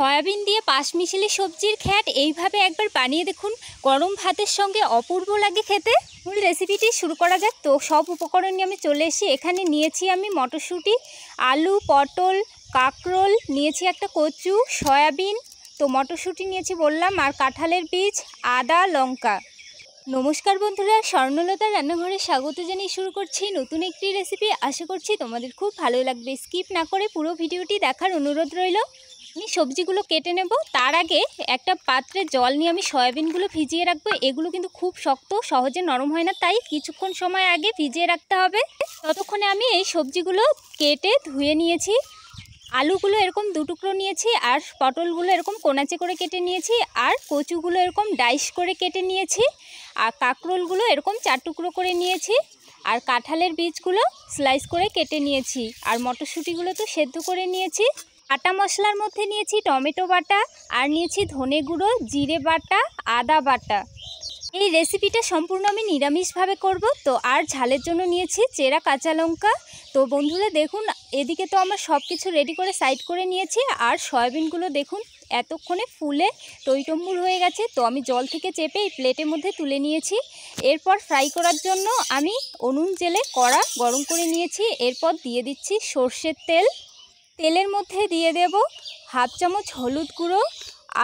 Soybean দিয়ে পাঁচমিশালি সবজির ঘ্যাট এইভাবে একবার বানিয়ে দেখুন, গরম ভাতের সঙ্গে অপূর্ব লাগে খেতে। মূল রেসিপিটি শুরু করা যাক। তো সব উপকরণ নিয়ে আমি চলে এসেছি। এখানে নিয়েছি আমি মটরশুঁটি, আলু, পটল, কাঁকরোল, নিয়েছি একটা কচু, সয়াবিন, তো মটরশুঁটি নিয়েছি বললাম, আর কাঁঠালের বীজ, আদা, লঙ্কা। নমস্কার বন্ধুরা, স্বর্ণলতা রান্নাঘরে স্বাগত জানিয়ে শুরু করছি নতুন একটি রেসিপি। আশা করছি তোমাদের খুব ভালো লাগবে। স্কিপ না করে পুরো ভিডিওটি দেখার অনুরোধ রইল। আমি সবজিগুলো কেটে নেব। তার আগে একটা পাত্রে জল নিয়ে আমি সয়াবিনগুলো ভিজিয়ে রাখবো। এগুলো কিন্তু খুব শক্ত, সহজে নরম হয় না, তাই কিছুক্ষণ সময় আগে ভিজিয়ে রাখতে হবে। ততক্ষণে আমি এই সবজিগুলো কেটে ধুয়ে নিয়েছি। আলুগুলো এরকম দুটুকরো নিয়েছি, আর পটলগুলো এরকম কোনাচে করে কেটে নিয়েছি, আর কচুগুলো এরকম ডাইস করে কেটে নিয়েছি, আর কাঁকরোলগুলো এরকম 4 টুকরো করে নিয়েছি, আর কাঁঠালের বীজগুলো স্লাইস করে কেটে নিয়েছি, আর মটরশুঁটিগুলো তো সেদ্ধ করে নিয়েছি। বাটা মশলার মধ্যে নিয়েছি টমেটো বাটা, আর নিয়েছি ধনে গুঁড়ো, জিরে বাটা, আদা বাটা। এই রেসিপিটা সম্পূর্ণ আমি নিরামিষভাবে করব। তো আর ঝালের জন্য নিয়েছি চেরা কাঁচা লঙ্কা। তো বন্ধুরা দেখুন, এদিকে তো আমার সব কিছু রেডি করে সাইড করে নিয়েছি, আর সয়াবিনগুলো দেখুন এতক্ষণে ফুলে টইটম্বুর হয়ে গেছে। তো আমি জল থেকে চেপে এই প্লেটের মধ্যে তুলে নিয়েছি। এরপর ফ্রাই করার জন্য আমি উনুন জেলে কড়া গরম করে নিয়েছি। এরপর দিয়ে দিচ্ছি সর্ষের তেল। তেলের মধ্যে দিয়ে দেব হাফ চামচ হলুদ গুঁড়ো,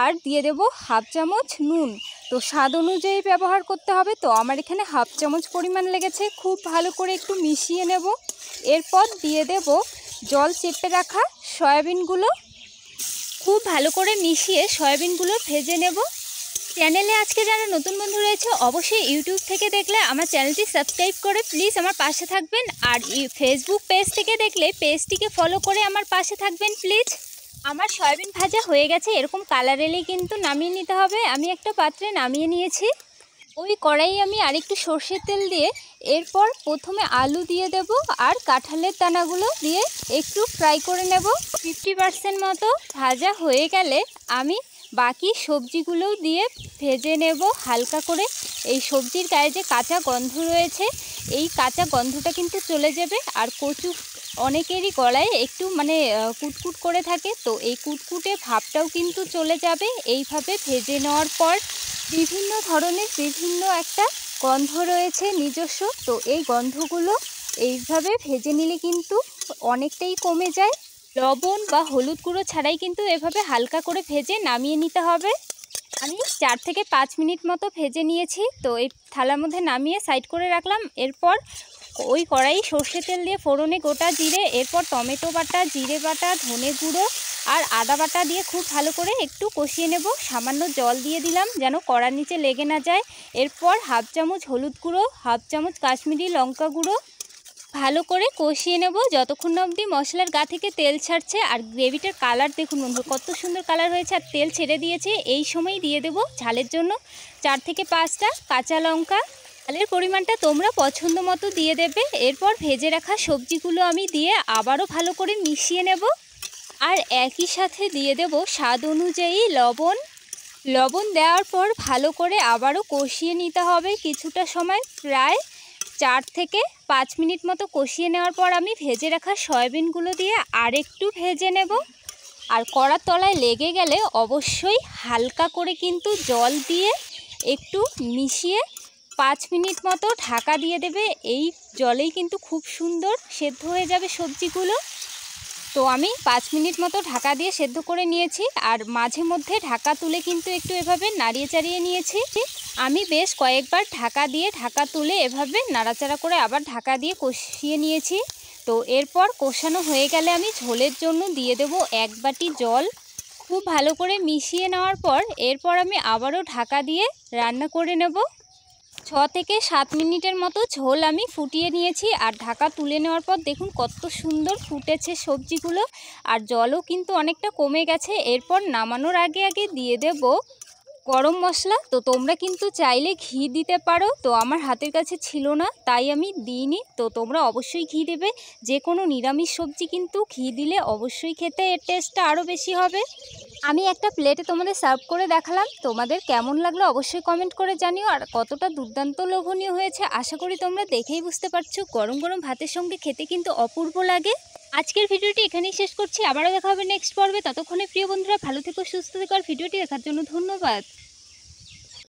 আর দিয়ে দেব হাফ চামচ নুন। তো স্বাদ অনুযায়ী ব্যবহার করতে হবে। তো আমার এখানে হাফ চামচ পরিমাণ লেগেছে। খুব ভালো করে একটু মিশিয়ে নেব। এরপর দিয়ে দেব জল চেপে রাখা সয়াবিনগুলো। খুব ভালো করে মিশিয়ে সয়াবিনগুলো ভেজে নেব। চ্যানেলে আজকে যারা নতুন বন্ধু রয়েছে, অবশ্যই ইউটিউব থেকে দেখলে আমার চ্যানেলটি সাবস্ক্রাইব করে প্লিজ আমার পাশে থাকবেন, আর ফেসবুক পেজ থেকে দেখলে পেজটিকে ফলো করে আমার পাশে থাকবেন প্লিজ। আমার সয়াবিন ভাজা হয়ে গেছে। এরকম কালার এলেই কিন্তু নামিয়ে নিতে হবে। আমি একটা পাত্রে নামিয়ে নিয়েছি। ওই কড়াই আমি আরেকটু সর্ষের তেল দিয়ে এরপর প্রথমে আলু দিয়ে দেব, আর কাঁঠালের দানাগুলো দিয়ে একটু ফ্রাই করে নেব। 50% মতো ভাজা হয়ে গেলে আমি বাকি সবজিগুলো দিয়ে ভেজে নেব হালকা করে। এই সবজির গায়ে যে কাঁচা গন্ধ রয়েছে, এই কাঁচা গন্ধটা কিন্তু চলে যাবে। আর কচু অনেকেরই গলায় একটু কুটকুট করে থাকে, তো এই কুটকুটে ভাবটাও কিন্তু চলে যাবে এইভাবে ভেজে নেওয়ার পর। বিভিন্ন ধরনের বিভিন্ন একটা গন্ধ রয়েছে নিজস্ব, তো এই গন্ধগুলো এইভাবে ভেজে নিলে কিন্তু অনেকটাই কমে যায়। লবণ বা হলুদ গুঁড়ো ছাড়াই কিন্তু এভাবে হালকা করে ভেজে নামিয়ে নিতে হবে। আমি 4 থেকে 5 মিনিট মতো ভেজে নিয়েছি। তো এই থালার মধ্যে নামিয়ে সাইড করে রাখলাম। এরপর ওই কড়াই সর্ষে তেল দিয়ে ফোড়নে গোটা জিরে, এরপর টমেটো বাটা, জিরে বাটা, ধনে গুঁড়ো আর আদা বাটা দিয়ে খুব ভালো করে একটু কষিয়ে নেব। সামান্য জল দিয়ে দিলাম যেন কড়ার নিচে লেগে না যায়। এরপর হাফ চামচ হলুদ গুঁড়ো, হাফ চামচ কাশ্মীরি লঙ্কা গুঁড়ো ভালো করে কষিয়ে নেব যতক্ষণ না অবধি মশলার গা থেকে তেল ছাড়ছে। আর গ্রেভিটার কালার দেখুন বন্ধু, কত সুন্দর কালার হয়েছে আর তেল ছেড়ে দিয়েছে। এই সময় দিয়ে দেব ঝালের জন্য 4 থেকে 5টা কাঁচা লঙ্কা। ঝালের পরিমাণটা তোমরা পছন্দ মতো দিয়ে দেবে। এরপর ভেজে রাখা সবজিগুলো আমি দিয়ে আবারও ভালো করে মিশিয়ে নেব, আর একই সাথে দিয়ে দেব স্বাদ অনুযায়ী লবণ। লবণ দেওয়ার পর ভালো করে আবারও কষিয়ে নিতে হবে কিছুটা সময়, প্রায় 4 থেকে 5 মিনিট মতো কষিয়ে নেওয়ার পর আমি ভেজে রাখা সয়াবিনগুলো দিয়ে আরেকটু ভেজে নেব। আর কড়ার তলায় লেগে গেলে অবশ্যই হালকা করে কিন্তু জল দিয়ে একটু মিশিয়ে 5 মিনিট মতো ঢাকা দিয়ে দেবে। এই জলেই কিন্তু খুব সুন্দর সেদ্ধ হয়ে যাবে সবজিগুলো। তো আমি 5 মিনিট মতো ঢাকা দিয়ে সেদ্ধ করে নিয়েছি, আর মাঝে মধ্যে ঢাকা তুলে কিন্তু একটু এভাবে নাড়িয়ে চাড়িয়ে নিয়েছি। আমি বেশ কয়েকবার ঢাকা দিয়ে ঢাকা তুলে এভাবে নাড়াচাড়া করে আবার ঢাকা দিয়ে কষিয়ে নিয়েছি। তো এরপর কষানো হয়ে গেলে আমি ঝোলের জন্য দিয়ে দেব 1 বাটি জল। খুব ভালো করে মিশিয়ে নেওয়ার পর এরপর আমি আবারও ঢাকা দিয়ে রান্না করে নেব। 6 থেকে 7 মিনিটের মতো ঝোল আমি ফুটিয়ে নিয়েছি, আর ঢাকা তুলে নেওয়ার পর দেখুন কত সুন্দর ফুটেছে সবজিগুলো, আর জলও কিন্তু অনেকটা কমে গেছে। এরপর নামানোর আগে আগে দিয়ে দেব গরম মশলা। তো তোমরা কিন্তু চাইলে ঘি দিতে পারো, তো আমার হাতের কাছে ছিল না তাই আমি দিইনি। তো তোমরা অবশ্যই ঘি দেবে। যে কোনো নিরামিষ সবজি কিন্তু ঘি দিলে অবশ্যই খেতে এর টেস্টটা আরও বেশি হবে। আমি একটা প্লেটে তোমাদের সার্ভ করে দেখালাম। তোমাদের কেমন লাগলো অবশ্যই কমেন্ট করে জানিও, আর কতটা দুর্দান্ত লোভনীয় হয়েছে আশা করি তোমরা দেখেই বুঝতে পারছো। গরম গরম ভাতের সঙ্গে খেতে কিন্তু অপূর্ব লাগে। আজকের ভিডিওটি এখানেই শেষ করছি, আবারও দেখা হবে নেক্সট পর্বে। ততক্ষণে প্রিয় বন্ধুরা ভালো থেকো, সুস্থ থেকো, আর ভিডিওটি দেখার জন্য ধন্যবাদ।